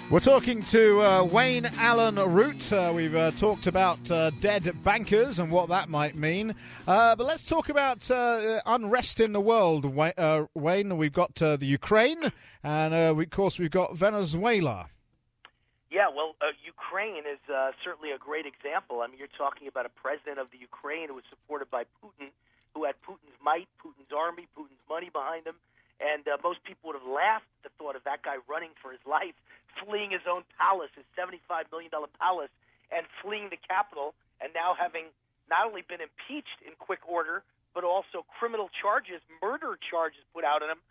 We're talking to Wayne Allyn Root. We've talked about dead bankers and what that might mean. But let's talk about unrest in the world, Wayne. We've got the Ukraine, and of course we've got Venezuela. Yeah, well, Ukraine is certainly a great example. I mean, you're talking about a president of the Ukraine who was supported by Putin, who had Putin's might, Putin's army, Putin's money behind him. And most people would have laughed at the thought of that guy running for his life, fleeing his own palace, his $75 million palace, and fleeing the capital, and now having not only been impeached in quick order, but also criminal charges, murder charges put out on him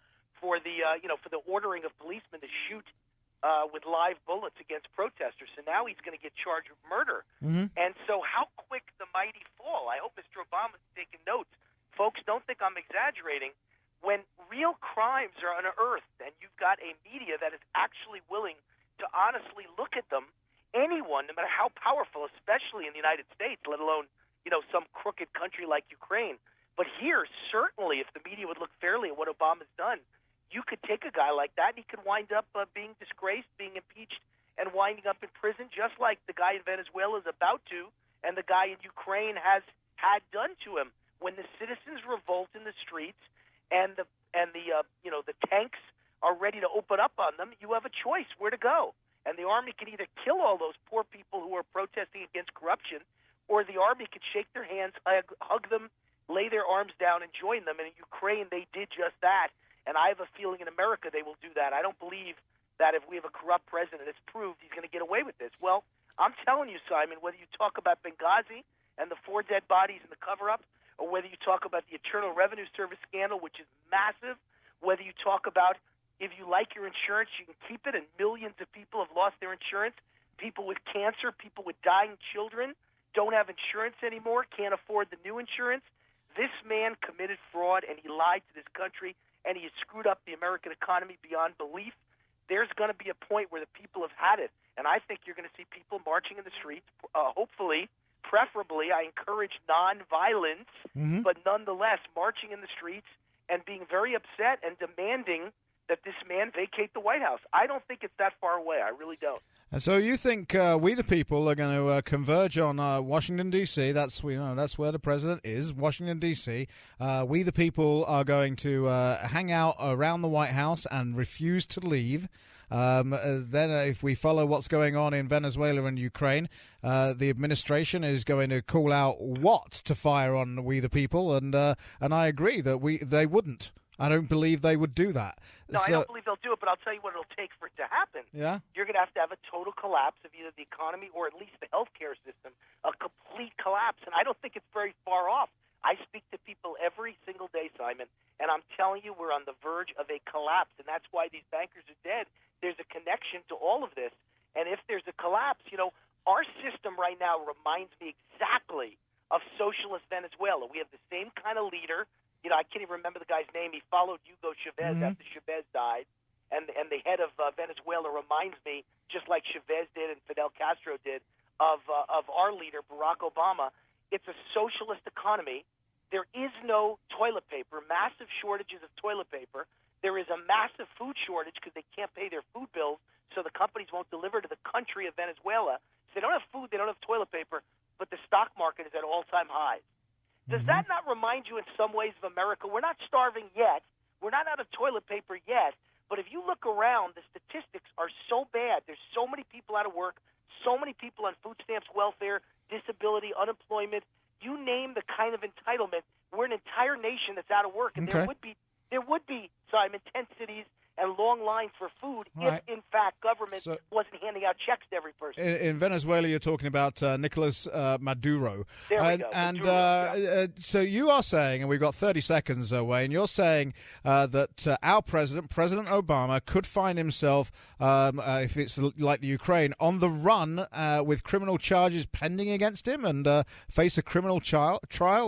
for the, for the ordering of policemen to shoot with live bullets against protesters. So now he's going to get charged with murder. Mm-hmm. And so how quick the mighty fall? I hope Mr. Obama's taking notes. Folks, don't think I'm exaggerating. When real crimes are unearthed and you've got a media that is actually willing to honestly look at them, anyone, no matter how powerful, especially in the United States, let alone, some crooked country like Ukraine. But here, certainly, if the media would look fairly at what Obama's done, you could take a guy like that and he could wind up being disgraced, being impeached, and winding up in prison, just like the guy in Venezuela is about to, and the guy in Ukraine has had done to him. When the citizens revolt in the streets, and the tanks are ready to open up on them, you have a choice where to go. And the army can either kill all those poor people who are protesting against corruption, or the army could shake their hands, hug them, lay their arms down, and join them. And in Ukraine, they did just that. And I have a feeling in America they will do that. I don't believe that if we have a corrupt president, it's proved he's going to get away with this. Well, I'm telling you, Simon, whether you talk about Benghazi and the 4 dead bodies and the cover-up, or whether you talk about the Internal Revenue Service scandal, which is massive, whether you talk about if you like your insurance, you can keep it, and millions of people have lost their insurance. People with cancer, people with dying children don't have insurance anymore, can't afford the new insurance. This man committed fraud, and he lied to this country, and he has screwed up the American economy beyond belief. There's going to be a point where the people have had it, and I think you're going to see people marching in the streets, hopefully. Preferably, I encourage nonviolence, but nonetheless, marching in the streets and being very upset and demanding that this man vacate the White House. I don't think it's that far away. I really don't. And so you think we the people are going to converge on Washington, D.C.? That's where the president is, Washington, D.C. We the people are going to hang out around the White House and refuse to leave. Then if we follow what's going on in Venezuela and Ukraine, the administration is going to call out what to fire on we the people, and I agree that they wouldn't. I don't believe they would do that. No, I don't believe they'll do it, but I'll tell you what it'll take for it to happen. Yeah? You're going to have a total collapse of either the economy or at least the healthcare system, a complete collapse, and I don't think it's very far off. I speak to people every single day, Simon, and I'm telling you we're on the verge of a collapse, and that's why these bankers are dead. There's a connection to all of this, and if there's a collapse, our system right now reminds me exactly of socialist Venezuela. We have the same kind of leader. I can't even remember the guy's name. He followed Hugo Chavez after Chavez died, and the head of Venezuela reminds me, just like Chavez did and Fidel Castro did, of our leader, Barack Obama. It's a socialist economy. There is no toilet paper, massive shortages of toilet paper. There is a massive food shortage because they can't pay their food bills, so the companies won't deliver to the country of Venezuela. So they don't have food, they don't have toilet paper, but the stock market is at all-time highs. Does that not remind you in some ways of America? We're not starving yet. We're not out of toilet paper yet. But if you look around, the statistics are so bad. There's so many people out of work, so many people on food stamps, welfare, disability, unemployment. You name the kind of entitlement. We're an entire nation that's out of work. And there would be, Simon, 10 cities and long lines for food if, in fact, government wasn't handing out checks to every person. In Venezuela, you're talking about Nicolas Maduro. There we go. And so you are saying, and we've got 30 seconds, Wayne, you're saying that our president, President Obama, could find himself, if it's like the Ukraine, on the run with criminal charges pending against him and face a criminal trial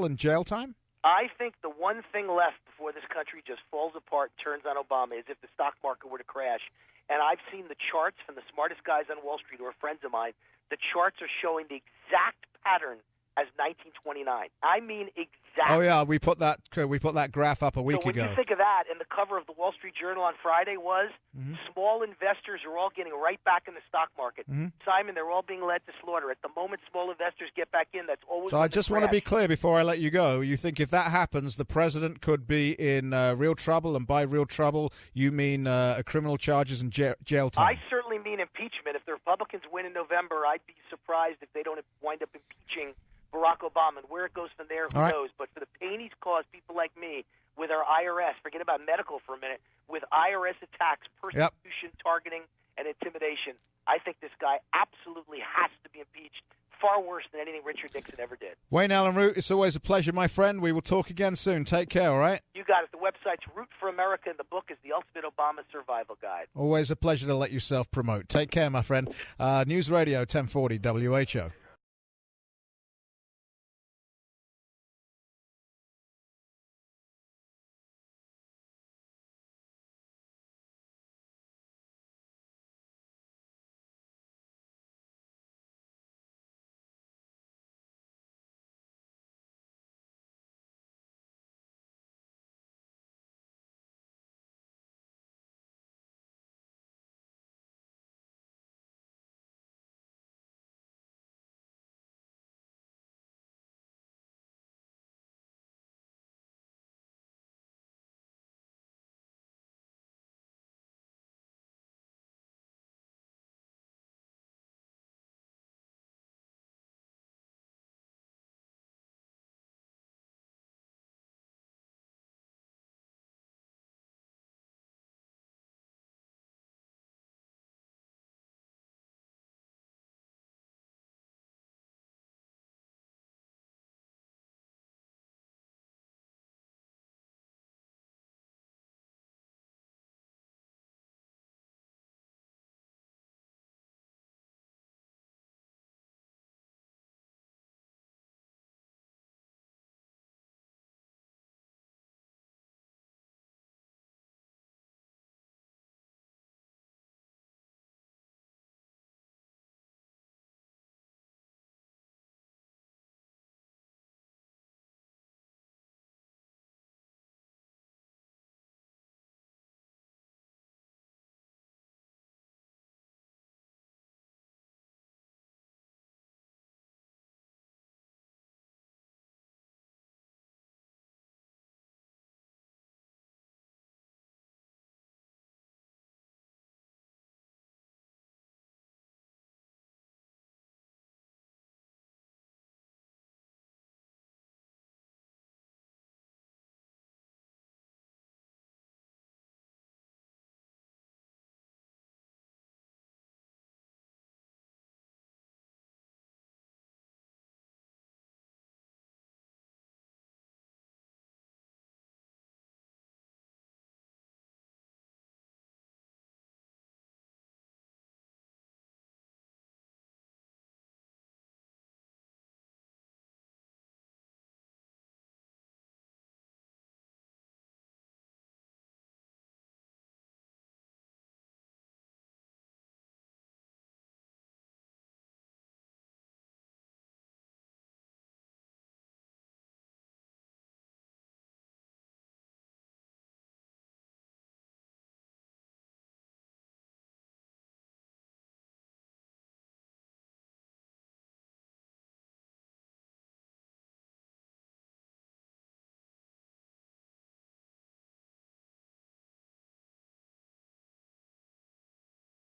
and jail time? I think the one thing left before this country just falls apart and turns on Obama is if the stock market were to crash. And I've seen the charts from the smartest guys on Wall Street who are friends of mine. The charts are showing the exact pattern as 1929. I mean exact exactly. Oh yeah, we put that graph up a week so when ago. you think of that, and the cover of the Wall Street Journal on Friday was small investors are all getting right back in the stock market. Simon, they're all being led to slaughter. At the moment small investors get back in, that's always So I just want to be clear before I let you go. You think if that happens, the president could be in real trouble, and by real trouble, you mean criminal charges and jail time? I certainly mean impeachment. If the Republicans win in November, I'd be surprised if they don't wind up impeaching Barack Obama. And where it goes from there, who knows? But for the pain he's caused people like me with our IRS, forget about medical for a minute, with IRS attacks, persecution, targeting, and intimidation, I think this guy absolutely has to be impeached. Far worse than anything Richard Nixon ever did. Wayne Allyn Root, it's always a pleasure, my friend. We will talk again soon. Take care, all right? You got it. The website's Root for America, and the book is The Ultimate Obama Survival Guide. Always a pleasure to let you self-promote. Take care, my friend. News Radio 1040 WHO.